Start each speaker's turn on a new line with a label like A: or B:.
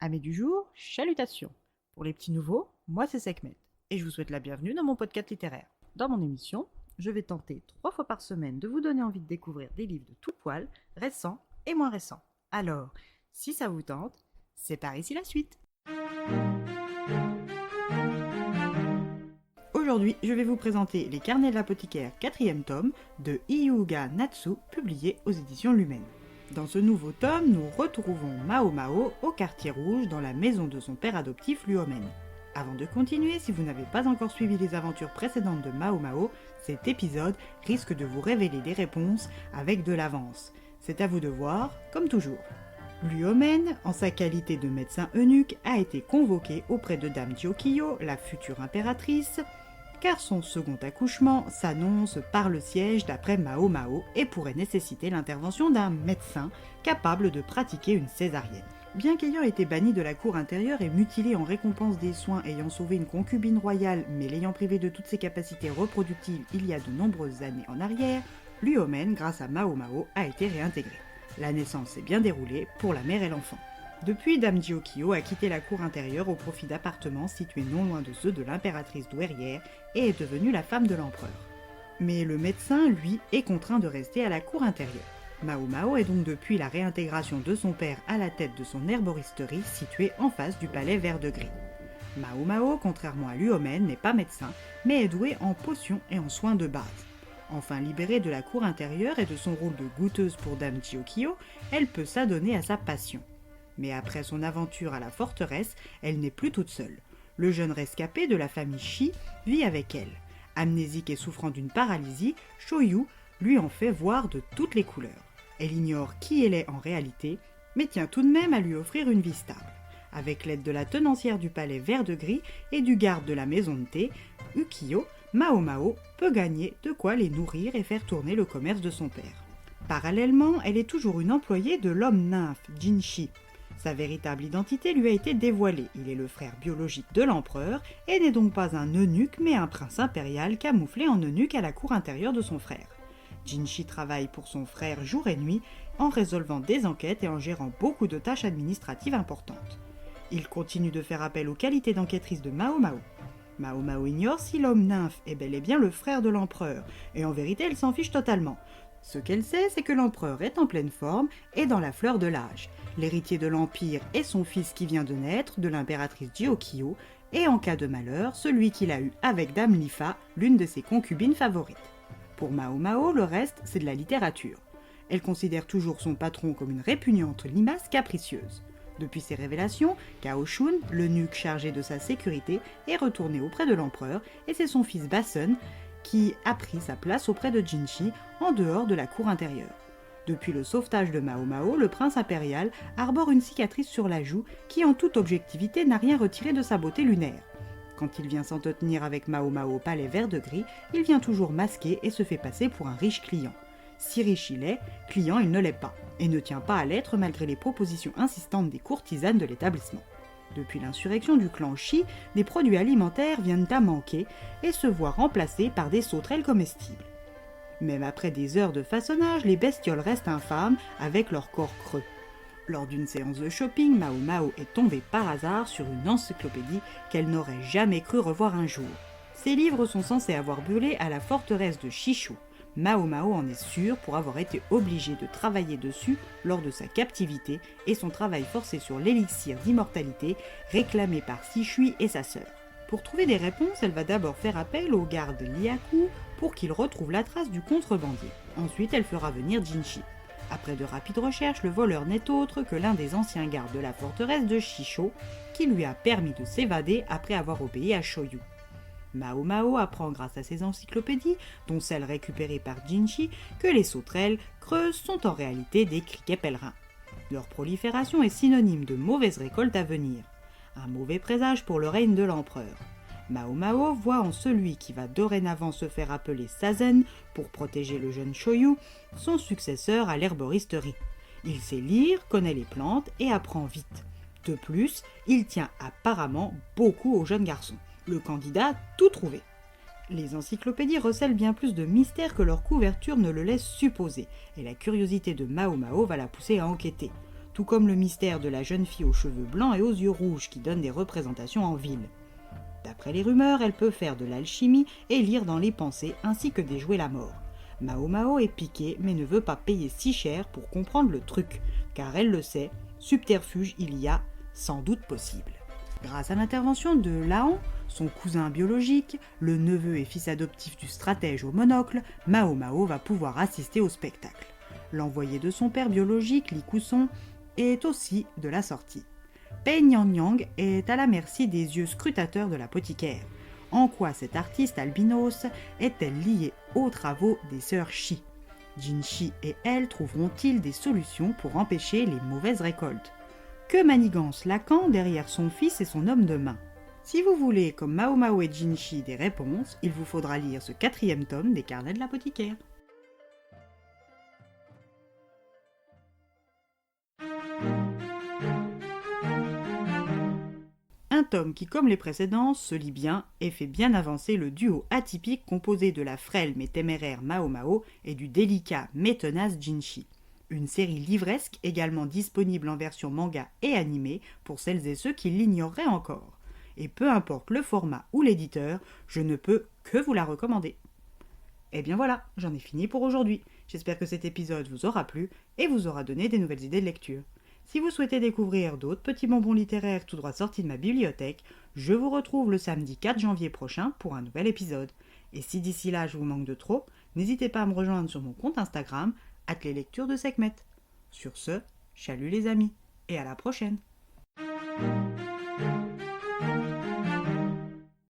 A: Amis du jour, chalutations. Pour les petits nouveaux, moi c'est Sekhmet, et je vous souhaite la bienvenue dans mon podcast littéraire. Dans mon émission, je vais tenter 3 fois par semaine de vous donner envie de découvrir des livres de tout poil, récents et moins récents. Alors, si ça vous tente, c'est par ici la suite. Aujourd'hui, je vais vous présenter Les Carnets de l'apothicaire 4e tome de Hyuga Natsu, publié aux éditions Lumen. Dans ce nouveau tome, nous retrouvons Mao Mao au quartier rouge dans la maison de son père adoptif Luomen. Avant de continuer, si vous n'avez pas encore suivi les aventures précédentes de Mao Mao, cet épisode risque de vous révéler des réponses avec de l'avance. C'est à vous de voir, comme toujours. Luomen, en sa qualité de médecin eunuque, a été convoqué auprès de Dame Jiokiyo, la future impératrice, car son second accouchement s'annonce par le siège d'après Mao Mao et pourrait nécessiter l'intervention d'un médecin capable de pratiquer une césarienne. Bien qu'ayant été banni de la cour intérieure et mutilé en récompense des soins ayant sauvé une concubine royale mais l'ayant privé de toutes ses capacités reproductives il y a de nombreuses années en arrière, Luomen, grâce à Mao Mao, a été réintégré. La naissance s'est bien déroulée pour la mère et l'enfant. Depuis, Dame Jiokiyo a quitté la cour intérieure au profit d'appartements situés non loin de ceux de l'impératrice douairière et est devenue la femme de l'empereur. Mais le médecin, lui, est contraint de rester à la cour intérieure. Mao Mao est donc depuis la réintégration de son père à la tête de son herboristerie située en face du palais vert de gris. Mao Mao, contrairement à Luomen, n'est pas médecin, mais est doué en potions et en soins de base. Enfin libérée de la cour intérieure et de son rôle de goûteuse pour Dame Jiokiyo, elle peut s'adonner à sa passion. Mais après son aventure à la forteresse, elle n'est plus toute seule. Le jeune rescapé de la famille Shi vit avec elle. Amnésique et souffrant d'une paralysie, Shoyu lui en fait voir de toutes les couleurs. Elle ignore qui elle est en réalité, mais tient tout de même à lui offrir une vie stable. Avec l'aide de la tenancière du palais vert de gris et du garde de la maison de thé, Ukiyo, Mao Mao peut gagner de quoi les nourrir et faire tourner le commerce de son père. Parallèlement, elle est toujours une employée de l'homme nymphe, Jinshi. Sa véritable identité lui a été dévoilée. Il est le frère biologique de l'empereur et n'est donc pas un eunuque mais un prince impérial camouflé en eunuque à la cour intérieure de son frère. Jinshi travaille pour son frère jour et nuit en résolvant des enquêtes et en gérant beaucoup de tâches administratives importantes. Il continue de faire appel aux qualités d'enquêtrice de Mao Mao. Mao Mao ignore si l'homme nymphe est bel et bien le frère de l'empereur, et en vérité elle s'en fiche totalement. Ce qu'elle sait, c'est que l'empereur est en pleine forme et dans la fleur de l'âge. L'héritier de l'Empire est son fils qui vient de naître, de l'impératrice Jiokiyo, et en cas de malheur, celui qu'il a eu avec Dame Lifa, l'une de ses concubines favorites. Pour Mao Mao, le reste, c'est de la littérature. Elle considère toujours son patron comme une répugnante limace capricieuse. Depuis ses révélations, Cao Shun, l'eunuque chargé de sa sécurité, est retourné auprès de l'empereur, et c'est son fils Basun qui a pris sa place auprès de Jinshi en dehors de la cour intérieure. Depuis le sauvetage de Mao Mao, le prince impérial arbore une cicatrice sur la joue qui, en toute objectivité, n'a rien retiré de sa beauté lunaire. Quand il vient s'entretenir avec Mao Mao au palais vert de gris, il vient toujours masqué et se fait passer pour un riche client. Si riche il est, client il ne l'est pas, et ne tient pas à l'être malgré les propositions insistantes des courtisanes de l'établissement. Depuis l'insurrection du clan Shi, des produits alimentaires viennent à manquer et se voient remplacés par des sauterelles comestibles. Même après des heures de façonnage, les bestioles restent infâmes avec leur corps creux. Lors d'une séance de shopping, Mao Mao est tombée par hasard sur une encyclopédie qu'elle n'aurait jamais cru revoir un jour. Ces livres sont censés avoir brûlé à la forteresse de Shishu. Mao Mao en est sûr pour avoir été obligé de travailler dessus lors de sa captivité et son travail forcé sur l'élixir d'immortalité réclamé par Sishui et sa sœur. Pour trouver des réponses, elle va d'abord faire appel au garde Liaku pour qu'il retrouve la trace du contrebandier. Ensuite, elle fera venir Jinshi. Après de rapides recherches, le voleur n'est autre que l'un des anciens gardes de la forteresse de Shisho qui lui a permis de s'évader après avoir obéi à Shoyu. Mao Mao apprend grâce à ses encyclopédies, dont celle récupérée par Jinshi, que les sauterelles creuses sont en réalité des criquets pèlerins. Leur prolifération est synonyme de mauvaise récolte à venir, un mauvais présage pour le règne de l'empereur. Mao Mao voit en celui qui va dorénavant se faire appeler Sazen pour protéger le jeune Shoyu, son successeur à l'herboristerie. Il sait lire, connaît les plantes et apprend vite. De plus, il tient apparemment beaucoup aux jeunes garçons. Le candidat a tout trouvé. Les encyclopédies recèlent bien plus de mystères que leur couverture ne le laisse supposer, et la curiosité de Mao Mao va la pousser à enquêter. tout comme le mystère de la jeune fille aux cheveux blancs et aux yeux rouges qui donne des représentations en ville. D'après les rumeurs, elle peut faire de l'alchimie et lire dans les pensées ainsi que déjouer la mort. Mao Mao est piquée mais ne veut pas payer si cher pour comprendre le truc, car elle le sait, subterfuge il y a sans doute possible. Grâce à l'intervention de Laon, son cousin biologique, le neveu et fils adoptif du stratège au monocle, Mao Mao va pouvoir assister au spectacle. L'envoyé de son père biologique, Li Kusong, est aussi de la sortie. Pei Nyang est à la merci des yeux scrutateurs de l'apothicaire. En quoi cette artiste albinos est-elle liée aux travaux des sœurs Shi? Jin Shi et elle trouveront-ils des solutions pour empêcher les mauvaises récoltes? Que manigance Lacan derrière son fils et son homme de main? Si vous voulez, comme Mao Mao et Jin Shi, des réponses, il vous faudra lire ce 4e tome des carnets de l'apothicaire. Un tome qui, comme les précédents, se lit bien et fait bien avancer le duo atypique composé de la frêle mais téméraire Mao Mao et du délicat mais tenace Jin Shi. Une série livresque également disponible en version manga et animée pour celles et ceux qui l'ignoreraient encore. Et peu importe le format ou l'éditeur, je ne peux que vous la recommander. Et bien voilà, j'en ai fini pour aujourd'hui. J'espère que cet épisode vous aura plu et vous aura donné des nouvelles idées de lecture. Si vous souhaitez découvrir d'autres petits bonbons littéraires tout droit sortis de ma bibliothèque, je vous retrouve le samedi 4 janvier prochain pour un nouvel épisode. Et si d'ici là je vous manque de trop, n'hésitez pas à me rejoindre sur mon compte Instagram, @leslectures de Sekhmet. Sur ce, chalut les amis, et à la prochaine.